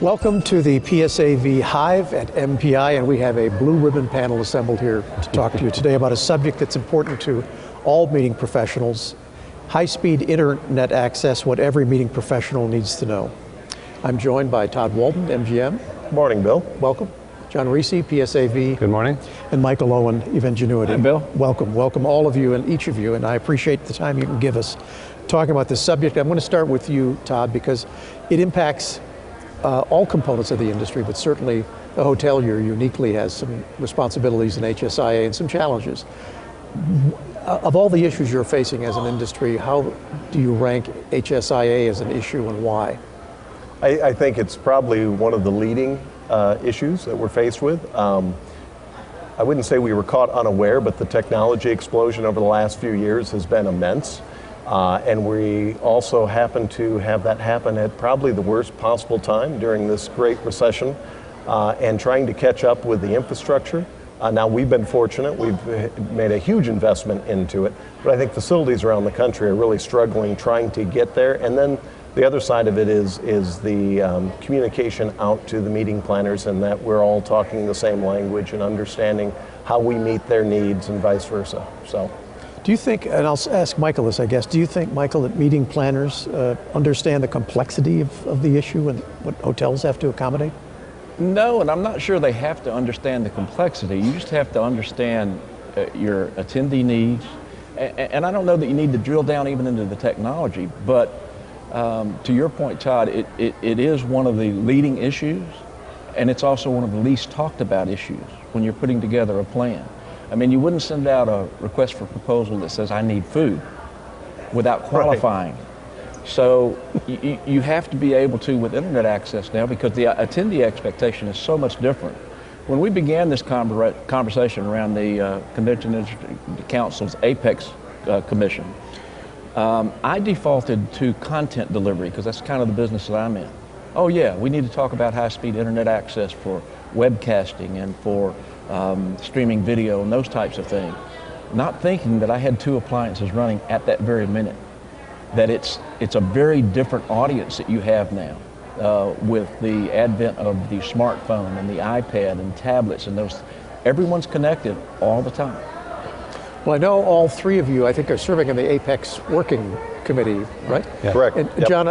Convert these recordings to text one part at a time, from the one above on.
Welcome to the PSAV Hive at MPI, and we have a blue ribbon panel assembled here to talk to you today about a subject that's important to all meeting professionals: high-speed internet access, what every meeting professional needs to know. I'm joined by Todd Walton, MGM. Good morning, Bill. Welcome. John Rissi, PSAV. Good morning. And Michael Owen, Evangenuity. Hi, Bill. Welcome, welcome all of you and each of you, and I appreciate the time you can give us talking about this subject. I'm going to start with you, Todd, because it impacts all components of the industry, but certainly a hotelier uniquely has some responsibilities in HSIA and some challenges. Of all the issues you're facing as an industry, how do you rank HSIA as an issue and why? I think it's probably one of the leading issues that we're faced with. I wouldn't say we were caught unaware, but the technology explosion over the last few years has been immense. And we also happen to have that happen at probably the worst possible time during this great recession, and trying to catch up with the infrastructure. Now we've been fortunate, we've made a huge investment into it, but I think facilities around the country are really struggling trying to get there. And then the other side of it is the communication out to the meeting planners, and that we're all talking the same language and understanding how we meet their needs and vice versa. So. Do you think, and I'll ask Michael this, I guess, do you think, Michael, that meeting planners understand the complexity of the issue and what hotels have to accommodate? No, and I'm not sure they have to understand the complexity. You just have to understand your attendee needs. And I don't know that you need to drill down even into the technology, but to your point, Todd, it is one of the leading issues, and it's also one of the least talked about issues when you're putting together a plan. I mean, you wouldn't send out a request for proposal that says, I need food, without qualifying. Right. So you have to be able to, with internet access now, because the attendee expectation is so much different. When we began this conversation around the Convention Industry Council's Apex Commission, I defaulted to content delivery, because that's kind of the business that I'm in. Oh yeah, we need to talk about high-speed internet access for webcasting and for streaming video and those types of things, not thinking that I had two appliances running at that very minute, that it's a very different audience that you have now with the advent of the smartphone and the iPad and tablets and those. Everyone's connected all the time. Well, I know all three of you, I think, are serving in the Apex Working Committee, right? Yeah. Correct. And yep. John,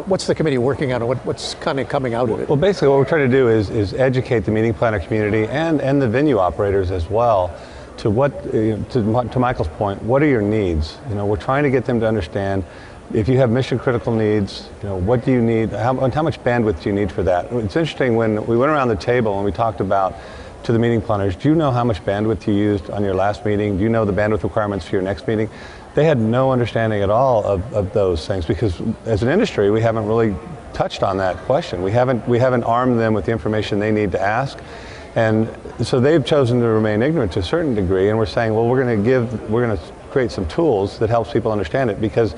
what's the committee working on, and what's kind of coming out of it? Well, basically what we're trying to do is educate the meeting planner community and the venue operators as well to what, to Michael's point, what are your needs? We're trying to get them to understand, if you have mission critical needs, what do you need, how much bandwidth do you need for that? It's interesting, when we went around the table and we talked about to the meeting planners, do you know how much bandwidth you used on your last meeting? Do you know the bandwidth requirements for your next meeting? They had no understanding at all of those things, because as an industry, we haven't really touched on that question. We haven't armed them with the information they need to ask. And so they've chosen to remain ignorant to a certain degree, and we're saying, well, we're going to create some tools that helps people understand it, because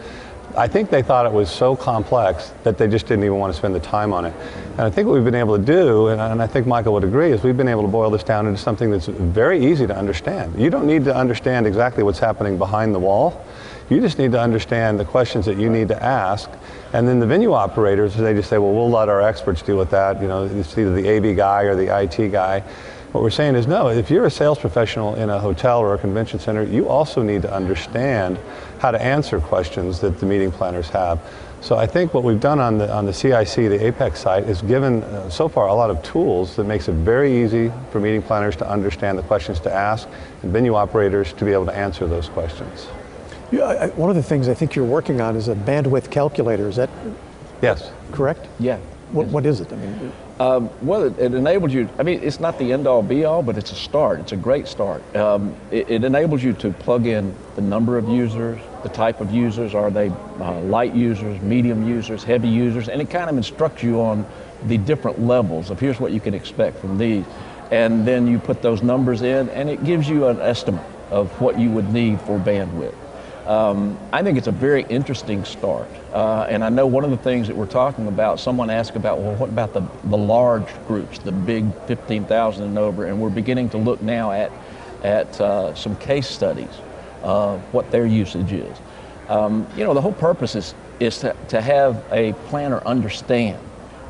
I think they thought it was so complex that they just didn't even want to spend the time on it. And I think what we've been able to do, and I think Michael would agree, is we've been able to boil this down into something that's very easy to understand. You don't need to understand exactly what's happening behind the wall. You just need to understand the questions that you need to ask. And then the venue operators, they just say, well, we'll let our experts deal with that. It's either the AV guy or the IT guy. What we're saying is, no, if you're a sales professional in a hotel or a convention center, you also need to understand how to answer questions that the meeting planners have. So I think what we've done on the CIC, the Apex site, is given so far a lot of tools that makes it very easy for meeting planners to understand the questions to ask, and venue operators to be able to answer those questions. Yeah, one of the things I think you're working on is a bandwidth calculator. Is that yes, correct? Yeah. What is it? I mean, well, it enables you, I mean, it's not the end-all be-all, but it's a start. It's a great start. It enables you to plug in the number of users, the type of users. Are they light users, medium users, heavy users? And it kind of instructs you on the different levels of here's what you can expect from these. And then you put those numbers in, and it gives you an estimate of what you would need for bandwidth. I think it's a very interesting start. And I know one of the things that we're talking about, someone asked about, well, what about the large groups, the big 15,000 and over, and we're beginning to look now at some case studies of what their usage is. You know, the whole purpose is to have a planner understand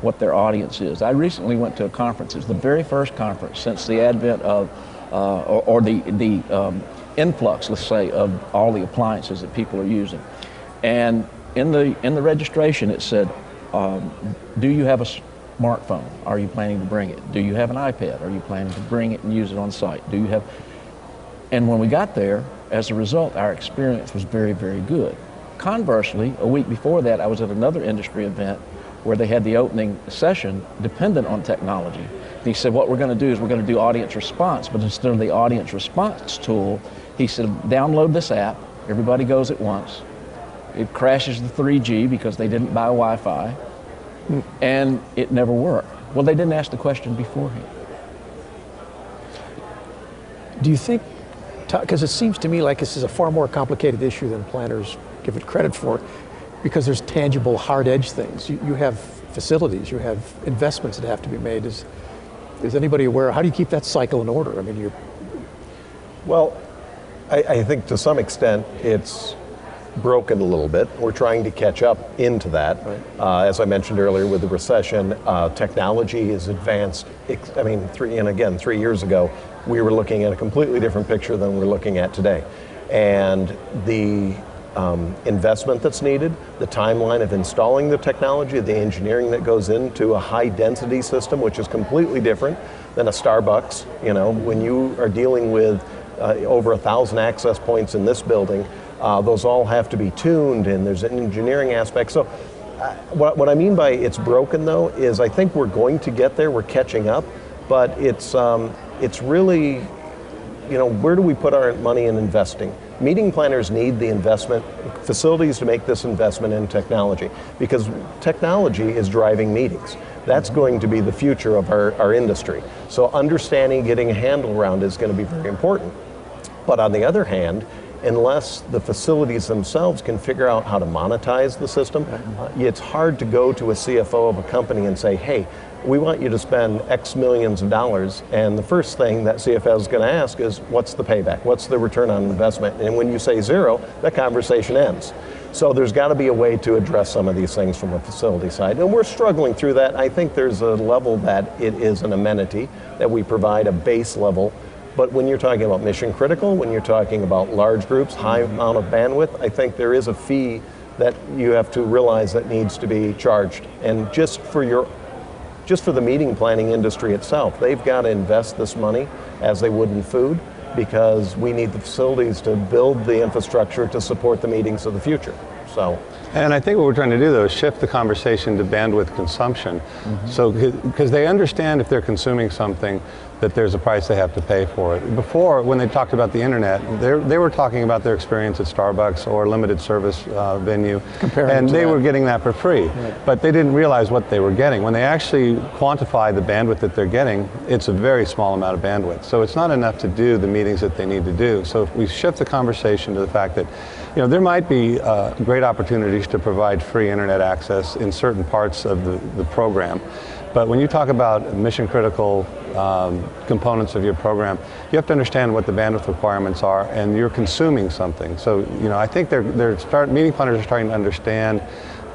what their audience is. I recently went to a conference. It was the very first conference since the advent of, or the influx, let's say, of all the appliances that people are using. And in the registration it said, do you have a smartphone? Are you planning to bring it? Do you have an iPad? Are you planning to bring it and use it on site? Do you have? And when we got there, as a result, our experience was very, very good. Conversely, a week before that, I was at another industry event where they had the opening session dependent on technology. And he said, what we're going to do is we're going to do audience response, but instead of the audience response tool, he said, download this app, everybody goes at once. It crashes the 3G because they didn't buy Wi-Fi, and it never worked. Well, they didn't ask the question beforehand. Do you think, because it seems to me like this is a far more complicated issue than planners give it credit for, because there's tangible hard edge things. You have facilities, you have investments that have to be made. Is anybody aware, how do you keep that cycle in order? I mean, Well, I think to some extent it's broken a little bit. We're trying to catch up into that. Right. As I mentioned earlier with the recession, technology is advanced. I mean, 3 years ago, we were looking at a completely different picture than we're looking at today. And the investment that's needed, the timeline of installing the technology, the engineering that goes into a high density system, which is completely different than a Starbucks. You know, when you are dealing with over 1,000 access points in this building, those all have to be tuned, and there's an engineering aspect. So what I mean by it's broken though, is I think we're going to get there, we're catching up, but it's really, you know, where do we put our money in investing? Meeting planners need the investment, facilities to make this investment in technology, because technology is driving meetings. That's going to be the future of our industry. So understanding, getting a handle around it is going to be very important. But on the other hand, unless the facilities themselves can figure out how to monetize the system, it's hard to go to a CFO of a company and say, hey, we want you to spend X millions of dollars, and the first thing that CFO is going to ask is, what's the payback? What's the return on investment? And when you say zero, that conversation ends. So there's got to be a way to address some of these things from a facility side, and we're struggling through that. I think there's a level that it is an amenity, that we provide a base level. But when you're talking about mission critical, when you're talking about large groups, high amount of bandwidth, I think there is a fee that you have to realize that needs to be charged. And just for the meeting planning industry itself, they've got to invest this money as they would in food, because we need the facilities to build the infrastructure to support the meetings of the future. So. And I think what we're trying to do though is shift the conversation to bandwidth consumption. So, because they understand if they're consuming something, that there's a price they have to pay for it. Before, when they talked about the internet, they were talking about their experience at Starbucks or limited service venue, and they were getting that for free. Right. But they didn't realize what they were getting. When they actually quantify the bandwidth that they're getting, it's a very small amount of bandwidth. So it's not enough to do the meetings that they need to do. So if we shift the conversation to the fact that, you know, there might be great opportunities to provide free internet access in certain parts of the program. But when you talk about mission critical components of your program, you have to understand what the bandwidth requirements are, and you're consuming something. So, you know, I think meeting planners are starting to understand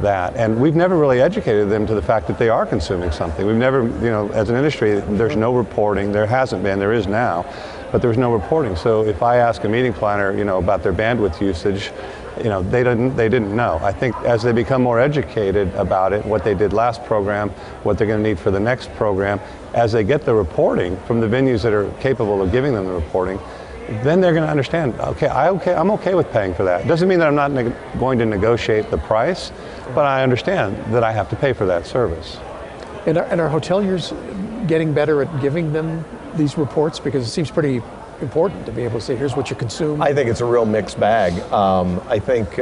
that, and we've never really educated them to the fact that they are consuming something. We've never, you know, as an industry, there's no reporting. There hasn't been. There is now, but there's no reporting. So if I ask a meeting planner, you know, about their bandwidth usage, you know, they didn't know. I think as they become more educated about it, what they did last program, what they're going to need for the next program, as they get the reporting from the venues that are capable of giving them the reporting, then they're going to understand, I'm okay with paying for that. It doesn't mean that I'm not going to negotiate the price, but I understand that I have to pay for that service. And are hoteliers getting better at giving them these reports? Because it seems pretty important to be able to say, here's what you consume. I think it's a real mixed bag. I think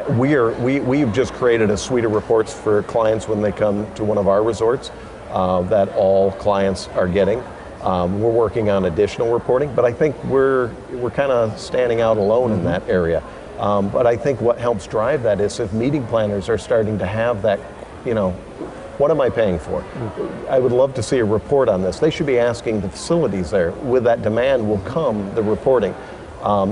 we've just created a suite of reports for clients when they come to one of our resorts that all clients are getting. We're working on additional reporting, but I think we're kind of standing out alone in that area. But I think what helps drive that is if meeting planners are starting to have that, what am I paying for? I would love to see a report on this. They should be asking the facilities there. With that demand will come the reporting.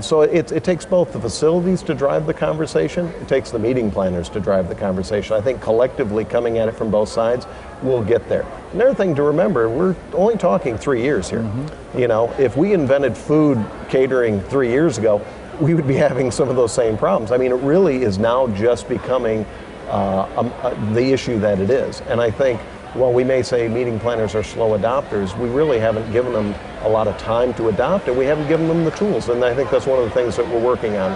So it takes both the facilities to drive the conversation, it takes the meeting planners to drive the conversation. I think collectively coming at it from both sides, we'll get there. Another thing to remember, we're only talking 3 years here. If we invented food catering 3 years ago, we would be having some of those same problems. I mean, it really is now just becoming the issue that it is. And I think, while we may say meeting planners are slow adopters, we really haven't given them a lot of time to adopt, and we haven't given them the tools. And I think that's one of the things that we're working on.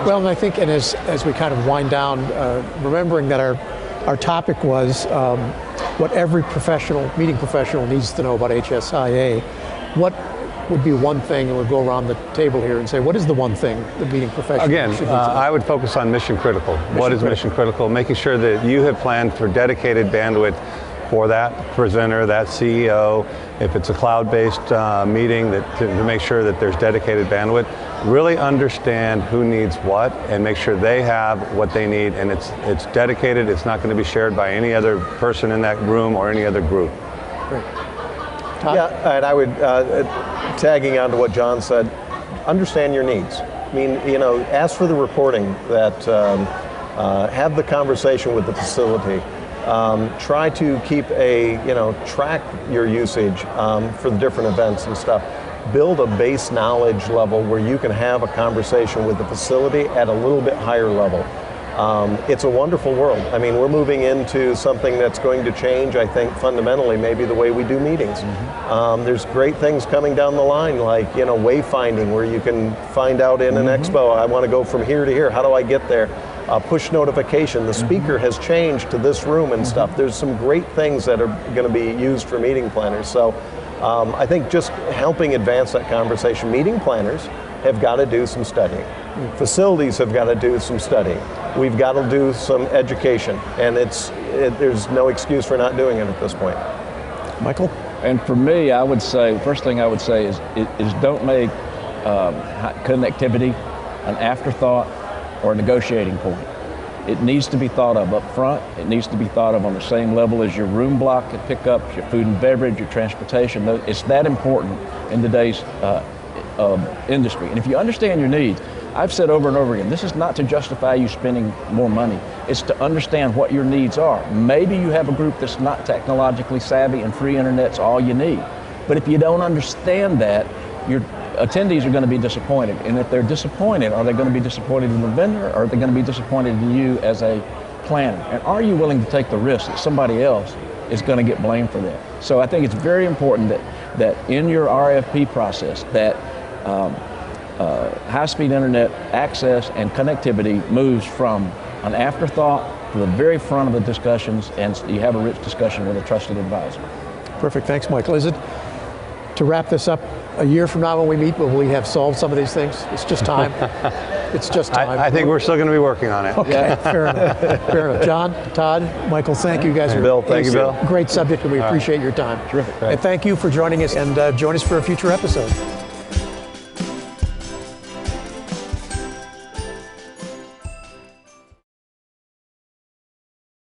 Well, and I think, and as we kind of wind down, remembering that our topic was what every meeting professional needs to know about HSIA, what would be one thing, and we'll go around the table here and say, what is the one thing the meeting professional Again, should need to know? I would focus on mission critical. What is mission critical? Making sure that you have planned for dedicated bandwidth for that presenter, that CEO. If it's a cloud-based meeting, to make sure that there's dedicated bandwidth. Really understand who needs what and make sure they have what they need, and it's dedicated. It's not going to be shared by any other person in that room or any other group. Great. Yeah, and I would, tagging on to what John said, understand your needs. I mean, ask for the reporting that, have the conversation with the facility. Try to keep track your usage for the different events and stuff. Build a base knowledge level where you can have a conversation with the facility at a little bit higher level. It's a wonderful world. I mean, we're moving into something that's going to change, I think, fundamentally, maybe the way we do meetings. There's great things coming down the line, like, wayfinding, where you can find out in an expo, I want to go from here to here, how do I get there? Push notification, the speaker has changed to this room and stuff. There's some great things that are going to be used for meeting planners. So I think just helping advance that conversation. Meeting planners have got to do some studying. Facilities have got to do some studying. We've got to do some education, and there's no excuse for not doing it at this point. Michael? And for me, I would say, first thing I would say is don't make connectivity an afterthought or a negotiating point. It needs to be thought of up front. It needs to be thought of on the same level as your room block and pickups, your food and beverage, your transportation. It's that important in today's industry. And if you understand your needs, I've said over and over again, this is not to justify you spending more money. It's to understand what your needs are. Maybe you have a group that's not technologically savvy and free internet's all you need. But if you don't understand that, your attendees are going to be disappointed. And if they're disappointed, are they going to be disappointed in the vendor, or are they going to be disappointed in you as a planner? And are you willing to take the risk that somebody else is going to get blamed for that? So I think it's very important that in your RFP process, that high-speed internet access and connectivity moves from an afterthought to the very front of the discussions, and you have a rich discussion with a trusted advisor. Perfect, thanks, Michael. Is it, to wrap this up, a year from now when we meet, will we have solved some of these things? It's just time. It's just time. I think we're still going to be working on it. Okay, yeah. Fair enough. Fair enough. John, Todd, Michael, thank you guys. Bill, thank you, Bill. Great subject, and we appreciate your time. Terrific. And thank you for joining us, and join us for a future episode.